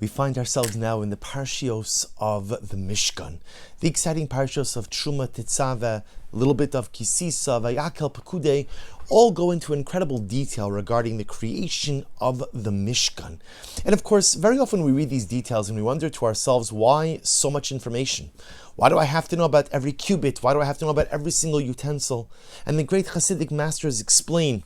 We find ourselves now in the parshios of the Mishkan, the exciting parshios of Truma, Tetzaveh, a little bit of Kisisa, Vayakel, Pekudei, all go into incredible detail regarding the creation of the Mishkan. And of course, very often we read these details and we wonder to ourselves, why so much information? Why do I have to know about every cubit? Why do I have to know about every single utensil? And the great Hasidic masters explain,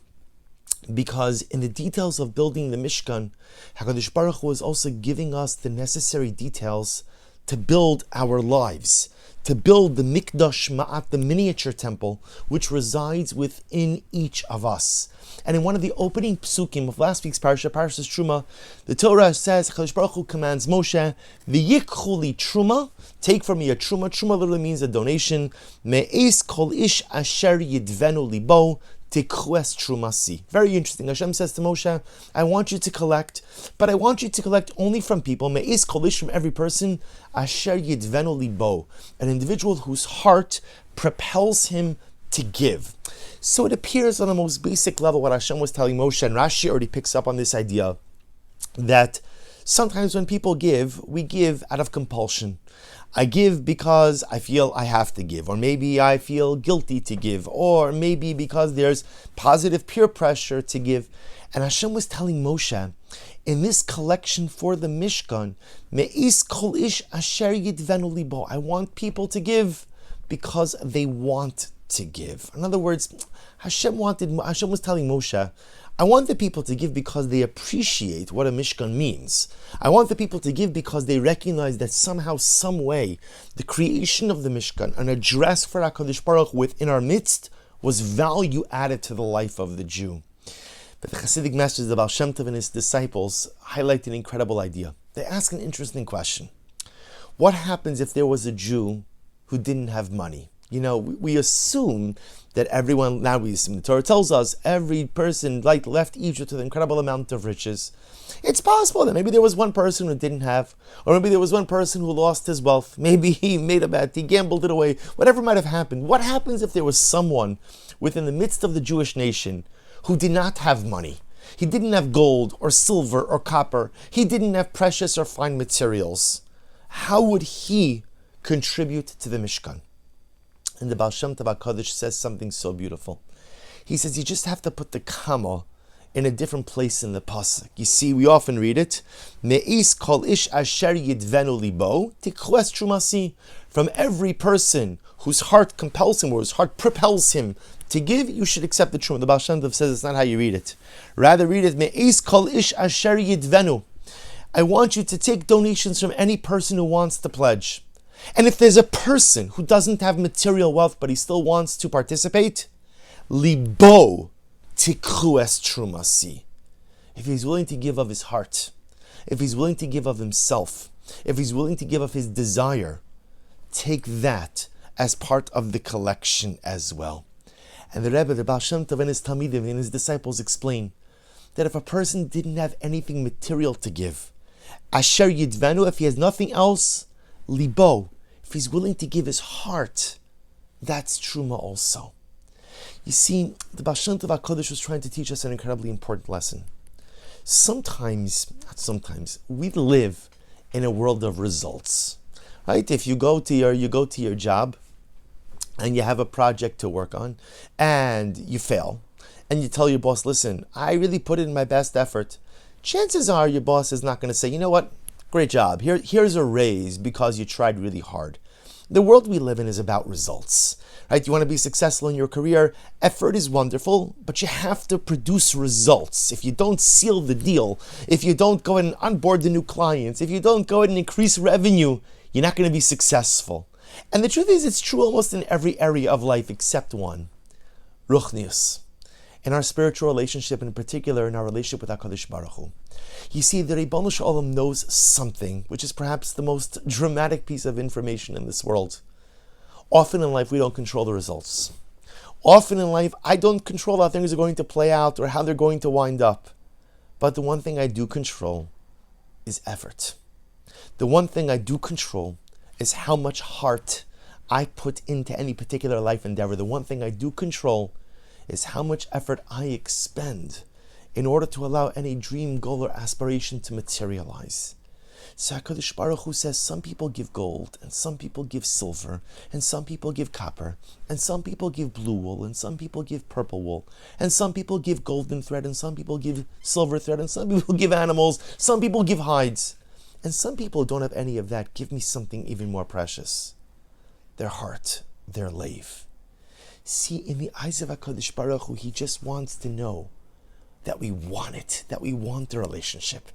because in the details of building the Mishkan, HaKadosh Baruch Hu is also giving us the necessary details to build our lives, to build the Mikdash Ma'at, the miniature temple, which resides within each of us. And in one of the opening psukim of last week's parasha, Parashas Truma, the Torah says, HaKadosh Baruch Hu commands Moshe, V'yikchu li truma, take from me a truma. Truma literally means a donation. Me'es kol ish asher yidvenu libo, Tikhues Trumasi. Very interesting. Hashem says to Moshe, I want you to collect, but I want you to collect only from people, Me'is kolish, from every person, Asher Yidvenu Libo, an individual whose heart propels him to give. So it appears on the most basic level what Hashem was telling Moshe, and Rashi already picks up on this idea, that sometimes when people give, we give out of compulsion. I give because I feel I have to give, or maybe I feel guilty to give, or maybe because there's positive peer pressure to give. And Hashem was telling Moshe, in this collection for the Mishkan, Me'is kol ish asher yidvenu libo, I want people to give because they want to give. In other words, Hashem was telling Moshe, I want the people to give because they appreciate what a Mishkan means. I want the people to give because they recognize that somehow, some way, the creation of the Mishkan, an address for HaKadosh Baruch Hu within our midst, was value added to the life of the Jew. But the Hasidic masters, the Baal Shem Tov and his disciples, highlight an incredible idea. They ask an interesting question. What happens if there was a Jew who didn't have money? You know, we assume that everyone, now we assume, the Torah tells us, every person left Egypt with an incredible amount of riches. It's possible that maybe there was one person who didn't have, or maybe there was one person who lost his wealth. Maybe he made a bet, he gambled it away, whatever might have happened. What happens if there was someone within the midst of the Jewish nation who did not have money? He didn't have gold or silver or copper. He didn't have precious or fine materials. How would he contribute to the Mishkan? And the Baal Shem Tov HaKadosh says something so beautiful. He says you just have to put the comma in a different place in the pasuk. You see, we often read it, Me'is kol ish asher yidvenu libo, tikhues trumasi. From every person whose heart compels him, or whose heart propels him to give, you should accept the truma. The Baal Shem Tov says it's not how you read it. Rather read it, Me'is kol ish asher yidvenu. I want you to take donations from any person who wants to pledge. And if there's a person who doesn't have material wealth but he still wants to participate, libo tikhues trumasi. If he's willing to give of his heart, if he's willing to give of himself, if he's willing to give of his desire, take that as part of the collection as well. And the Rebbe, the Baal Shem Tov and his Talmidim and his disciples explain that if a person didn't have anything material to give, asher yidvenu, if he has nothing else, libo, if he's willing to give his heart, that's truma also. You see, the Baal Shem Tov HaKadosh was trying to teach us an incredibly important lesson. We live in a world of results, right? If you go to your job and you have a project to work on and you fail, and you tell your boss, listen, I really put in my best effort, chances are your boss is not going to say, you know what, great job, here's a raise because you tried really hard. The world we live in is about results, right? You want to be successful in your career, effort is wonderful, but you have to produce results. If you don't seal the deal, if you don't go ahead and onboard the new clients, if you don't go ahead and increase revenue, you're not going to be successful. And the truth is, it's true almost in every area of life except one, ruchnius. In our spiritual relationship, and in particular in our relationship with HaKadosh Baruch Hu. You see, the Ribono Shel Olam knows something, which is perhaps the most dramatic piece of information in this world. Often in life, we don't control the results. Often in life, I don't control how things are going to play out or how they're going to wind up. But the one thing I do control is effort. The one thing I do control is how much heart I put into any particular life endeavor. The one thing I do control is how much effort I expend in order to allow any dream, goal, or aspiration to materialize. So HaKadosh Baruch Hu says some people give gold, and some people give silver, and some people give copper, and some people give blue wool, and some people give purple wool, and some people give golden thread, and some people give silver thread, and some people give animals, some people give hides. And some people don't have any of that. Give me something even more precious. Their heart, their lave. See, in the eyes of HaKadosh Baruch Hu, He just wants to know that we want it, that we want the relationship,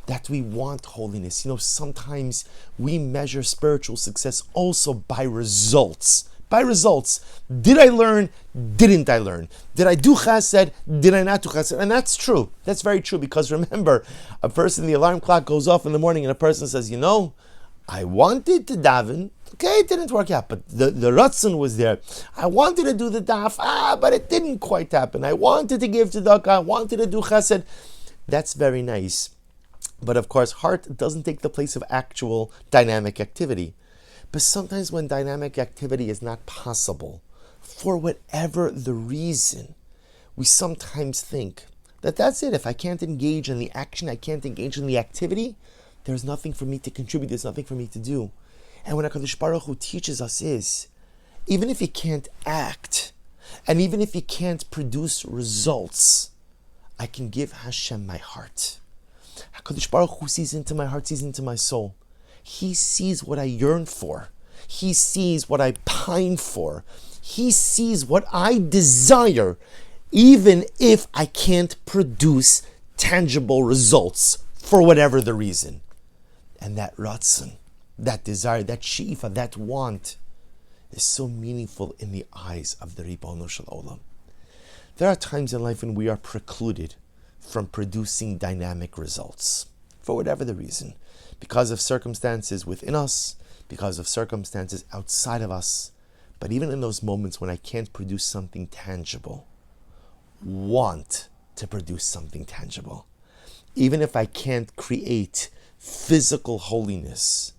that we want holiness. Sometimes we measure spiritual success also by results. By results. Did I learn? Didn't I learn? Did I do chesed? Did I not do chesed? And that's true. That's very true, because remember, a person, the alarm clock goes off in the morning and a person says, I wanted to daven. Okay, it didn't work out, but the ratzon was there. I wanted to do the daf, but it didn't quite happen. I wanted to give tzedakah, I wanted to do chesed. That's very nice. But of course, heart doesn't take the place of actual dynamic activity. But sometimes when dynamic activity is not possible, for whatever the reason, we sometimes think that that's it. If I can't engage in the action, I can't engage in the activity, there's nothing for me to contribute, there's nothing for me to do. And what HaKadosh Baruch Hu teaches us is, even if you can't act, and even if you can't produce results, I can give Hashem my heart. HaKadosh Baruch Hu sees into my heart, sees into my soul. He sees what I yearn for. He sees what I pine for. He sees what I desire, even if I can't produce tangible results for whatever the reason. And that ratzon, that desire, that she'ifa, that want is so meaningful in the eyes of the Ribono Shel Olam. There are times in life when we are precluded from producing dynamic results, for whatever the reason, because of circumstances within us, because of circumstances outside of us. But even in those moments when I can't produce something tangible, want to produce something tangible. Even if I can't create physical holiness,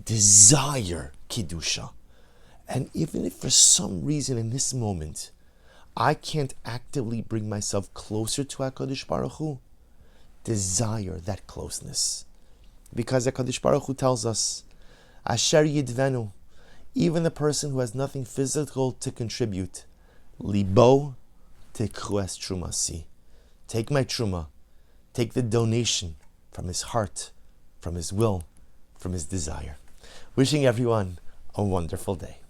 desire Kiddusha. And even if for some reason in this moment, I can't actively bring myself closer to HaKadosh Baruch Hu, desire that closeness. Because HaKadosh Baruch Hu tells us, Asher Yidvenu, even the person who has nothing physical to contribute, Libo Tekhu es Trumasi. Take my truma, take the donation from his heart, from his will, from his desire. Wishing everyone a wonderful day.